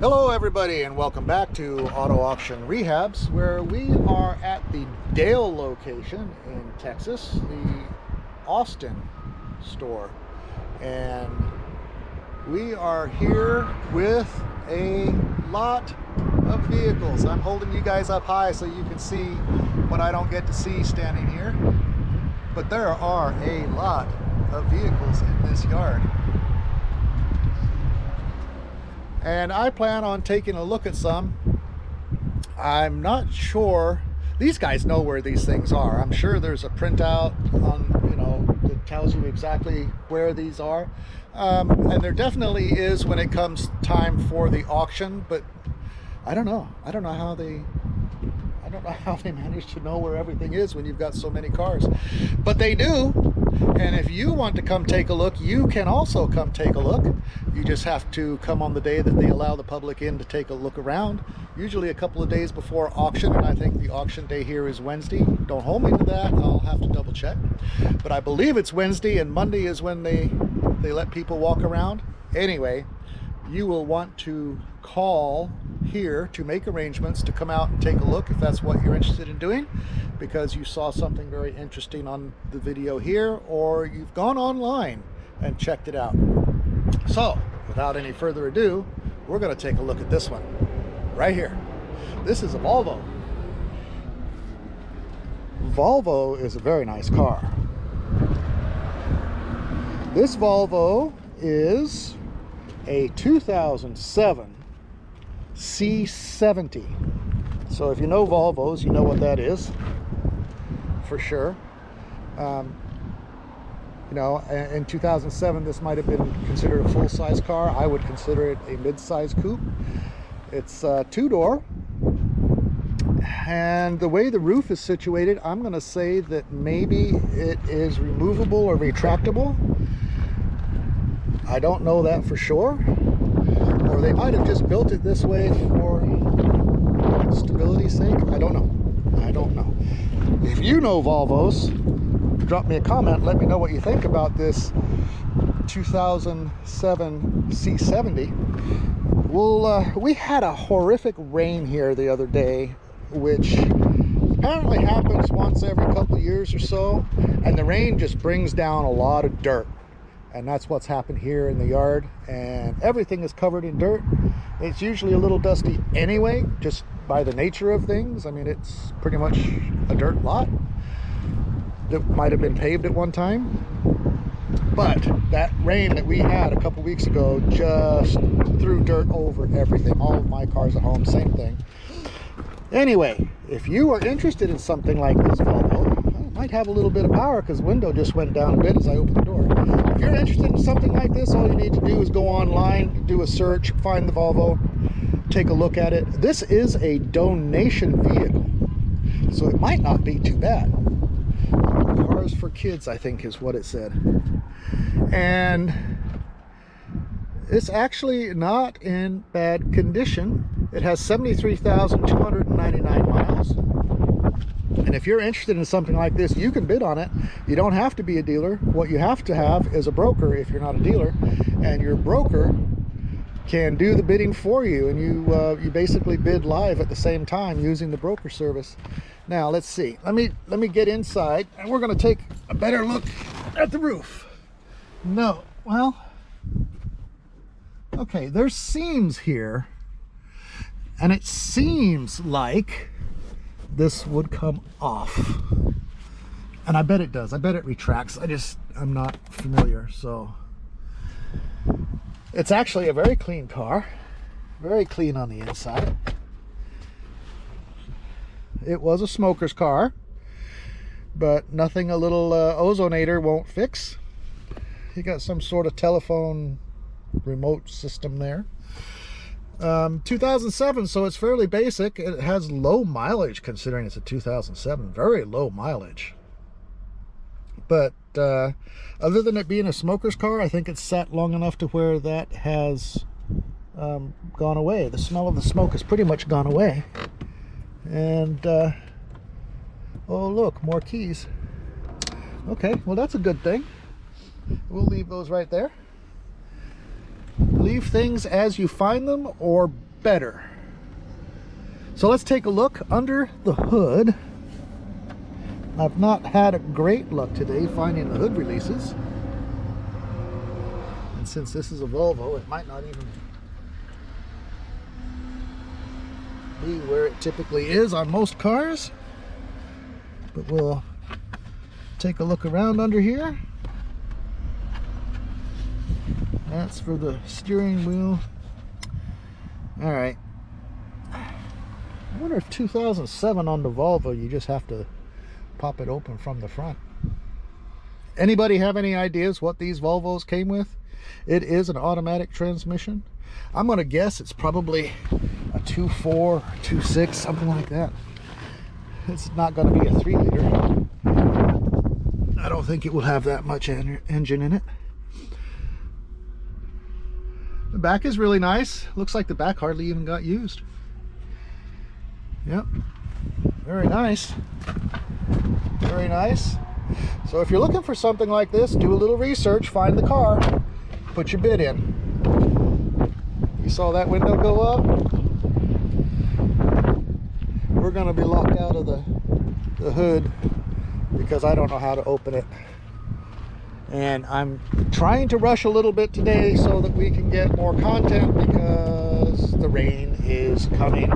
Hello everybody, and welcome back to Auto Auction Rehabs, where we are at the Dale location in Texas, the Austin store. And we are here with a lot of vehicles. I'm holding you guys up high so you can see what I don't get to see standing here. But there are a lot of vehicles in this yard. And I plan on taking a look at some. I'm not sure. These guys know where these things are. I'm sure there's a printout on, that tells you exactly where these are. And there definitely is when it comes time for the auction, but I don't know. I don't know how they manage to know where everything is when you've got so many cars. But they do. And if you want to come take a look, you can also come take a look. You just have to come on the day that they allow the public in to take a look around, usually a couple of days before auction, and I think the auction day here is Wednesday. Don't hold me to that, I'll have to double check. But I believe it's Wednesday, and Monday is when they let people walk around. Anyway, you will want to call here to make arrangements to come out and take a look if that's what you're interested in doing, because you saw something very interesting on the video here, or you've gone online and checked it out. So without any further ado, we're going to take a look at this one right here. This is a Volvo. Volvo is a very nice car. This Volvo is a 2007 C70. So if you know Volvos, you know what that is for sure. In 2007, this might have been considered a full-size car. I would consider it a mid-size coupe. It's two-door, and the way the roof is situated, I'm going to say that maybe it is removable or retractable. I don't know that for sure, or they might have just built it this way for stability's sake. I don't know. If you know Volvos, drop me a comment, let me know what you think about this 2007 C70. We had a horrific rain here the other day, which apparently happens once every couple of years or so, and the rain just brings down a lot of dirt. And that's what's happened here in the yard, and everything is covered in dirt. It's usually a little dusty anyway, just by the nature of things. I mean, it's pretty much a dirt lot that might have been paved at one time. But that rain that we had a couple weeks ago just threw dirt over everything. All of my cars at home, same thing. Anyway, if you are interested in something like this Volvo, it might have a little bit of power because the window just went down a bit as I opened the door. If you're interested in something like this, all you need to do is go online, do a search, find the Volvo, take a look at it. This is a donation vehicle, so it might not be too bad. Cars for kids, I think is what it said. And it's actually not in bad condition. It has 73,299 miles. And if you're interested in something like this, you can bid on it. You don't have to be a dealer. What you have to have is a broker if you're not a dealer, and your broker can do the bidding for you, and you basically bid live at the same time using the broker service. Now let's see. Let me get inside, and we're going to take a better look at the roof. No, well, okay, there's seams here, and it seems like this would come off, and I bet it does. I bet it retracts. I'm not familiar. So it's actually a very clean car, very clean on the inside. It was a smoker's car, but nothing a little ozonator won't fix. You got some sort of telephone remote system there. 2007, so it's fairly basic. It has low mileage considering it's a 2007, very low mileage. But other than it being a smoker's car, I think it's sat long enough to where that has gone away. The smell of the smoke has pretty much gone away. And oh look, more keys. Okay, well that's a good thing. We'll leave those right there. Leave things as you find them, or better. So let's take a look under the hood. I've not had a great luck today finding the hood releases. And since this is a Volvo, it might not even be where it typically is on most cars. But we'll take a look around under here. That's for the steering wheel. All right. I wonder if 2007 on the Volvo, you just have to pop it open from the front. Anybody have any ideas what these Volvos came with? It is an automatic transmission. I'm going to guess it's probably a 2.4 or 2.6, something like that. It's not going to be a 3-liter. I don't think it will have that much engine in it. The back is really nice. Looks like the back hardly even got used. Yep, very nice. Very nice. So if you're looking for something like this, do a little research, find the car, put your bid in. You saw that window go up? We're going to be locked out of the hood because I don't know how to open it. And I'm trying to rush a little bit today so that we can get more content because the rain is coming.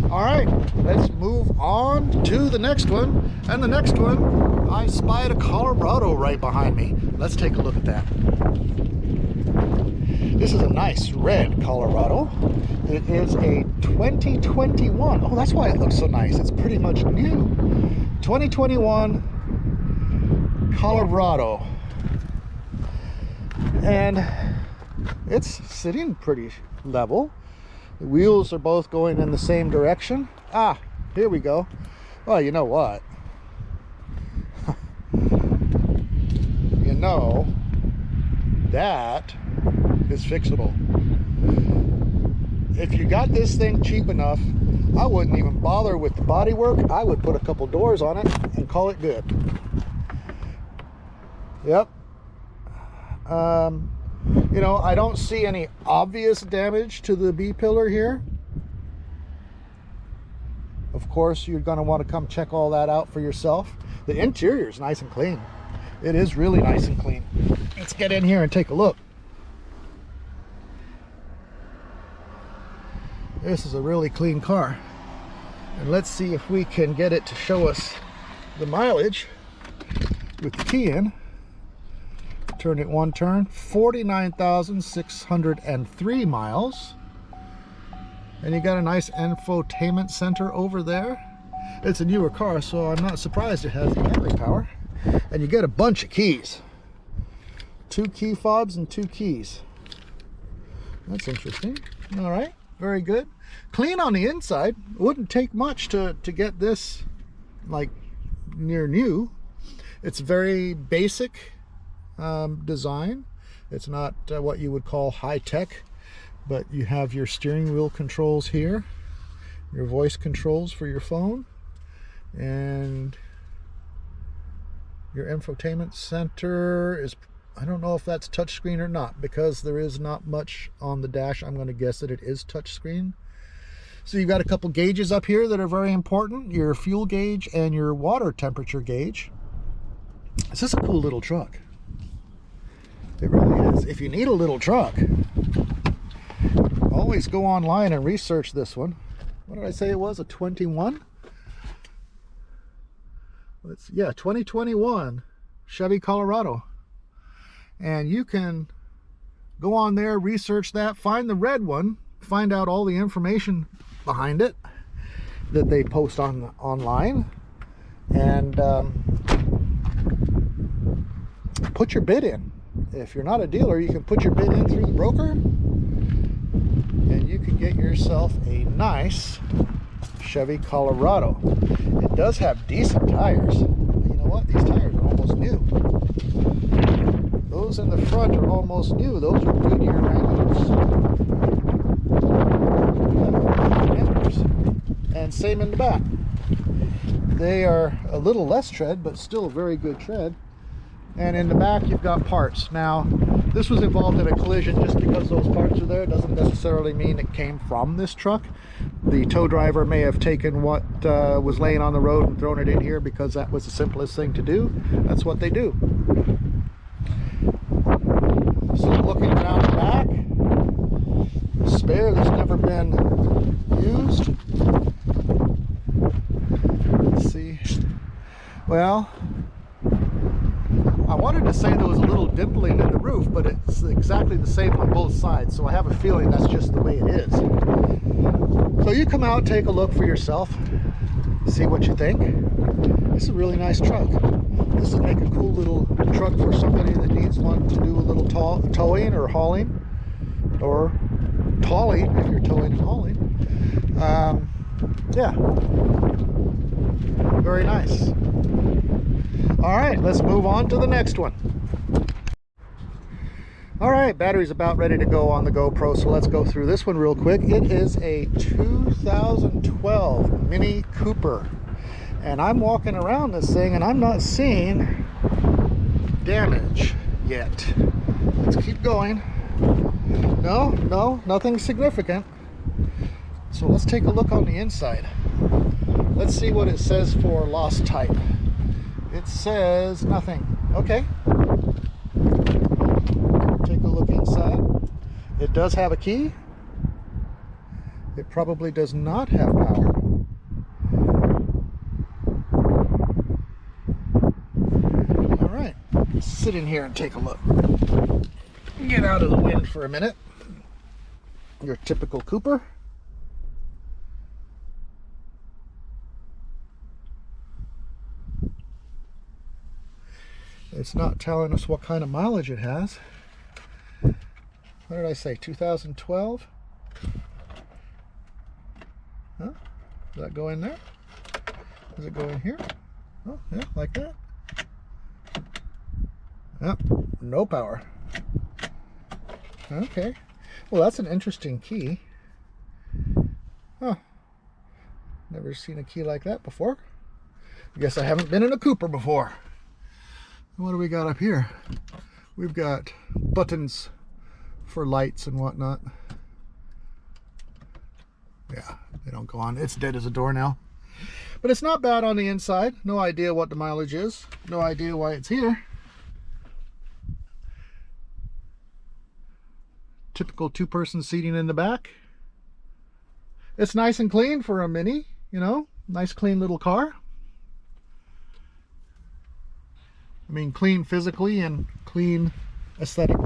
All right, let's move on to the next one. And the next one, I spied a Colorado right behind me. Let's take a look at that. This is a nice red Colorado. It is a 2021. Oh, that's why it looks so nice. It's pretty much new. 2021 Colorado. And it's sitting pretty level. The wheels are both going in the same direction. Ah, here we go. Well, you know what? You know, that is fixable. If you got this thing cheap enough, I wouldn't even bother with the body work. I would put a couple doors on it and call it good. Yep. You know, I don't see any obvious damage to the B-pillar here. Of course, you're going to want to come check all that out for yourself. The interior is nice and clean. It is really nice and clean. Let's get in here and take a look. This is a really clean car. And let's see if we can get it to show us the mileage with the key in. Turn it one turn, 49,603 miles. And you got a nice infotainment center over there. It's a newer car, so I'm not surprised it has the battery power. And you get a bunch of keys. 2 key fobs and 2 keys. That's interesting. All right, very good. Clean on the inside. It wouldn't take much to get this like near new. It's very basic design. It's not what you would call high-tech, but you have your steering wheel controls here, your voice controls for your phone, and your infotainment center is, I don't know if that's touchscreen or not, because there is not much on the dash. I'm going to guess that it is touchscreen. So you've got a couple gauges up here that are very important, your fuel gauge and your water temperature gauge. This is a cool little truck. It really is. If you need a little truck, always go online and research this one. What did I say it was? A 21? Yeah, 2021 Chevy Colorado. And you can go on there, research that, find the red one, find out all the information behind it that they post online, and put your bid in. If you're not a dealer, you can put your bid in through the broker, and you can get yourself a nice Chevy Colorado. It does have decent tires. You know what? These tires are almost new. Those in the front are almost new. Those are Goodyear Wranglers. And same in the back. They are a little less tread, but still very good tread. And in the back you've got parts. Now This was involved in a collision. Just because those parts are there doesn't necessarily mean it came from this truck. The tow driver may have taken what was laying on the road and thrown it in here because that was the simplest thing to do. That's what they do. So looking around the back, spare that's never been used. Let's see. Well, I wanted to say there was a little dimpling in the roof, but it's exactly the same on both sides, so I have a feeling that's just the way it is. So you come out, take a look for yourself, see what you think. This is a really nice truck. This would make a cool little truck for somebody that needs one to do a little towing or hauling, or hauling if you're towing and hauling. Yeah, very nice. All right, let's move on to the next one. All right, battery's about ready to go on the GoPro, so let's go through this one real quick. It is a 2012 Mini Cooper, and I'm walking around this thing and I'm not seeing damage yet. Let's keep going. No, nothing significant. So let's take a look on the inside. Let's see what it says for lost type. It says nothing. Okay. Take a look inside. It does have a key. It probably does not have power. All right. Let's sit in here and take a look. Get out of the wind for a minute. Your typical Cooper. It's not telling us what kind of mileage it has. What did I say? 2012? Huh? Does that go in there? Does it go in here? Oh, yeah, like that. Yep, no power. Okay. Well, that's an interesting key. Huh. Never seen a key like that before. I guess I haven't been in a Cooper before. What do we got up here? We've got buttons for lights and whatnot. Yeah, they don't go on. It's dead as a door now. But it's not bad on the inside. No idea what the mileage is. No idea why it's here. Typical two-person seating in the back. It's nice and clean for a Mini, you know. Nice clean little car. I mean, clean physically and clean aesthetically.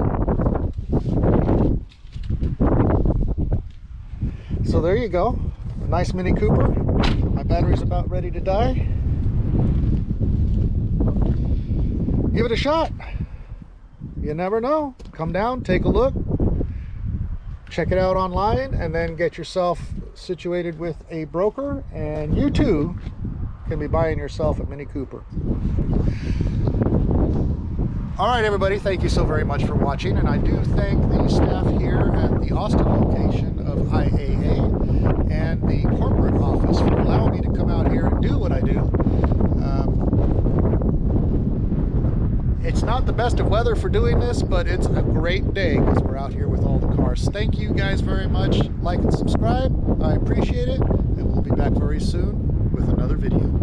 So there you go. A nice Mini Cooper. My battery's about ready to die. Give it a shot. You never know. Come down, take a look. Check it out online, and then get yourself situated with a broker, and you too can be buying yourself a Mini Cooper. All right, everybody, thank you so very much for watching, and I do thank the staff here at the Austin location of IAA and the corporate office for allowing me to come out here and do what I do. It's not the best of weather for doing this, but it's a great day because we're out here with all the cars. Thank you guys very much. Like and subscribe. I appreciate it, and we'll be back very soon with another video.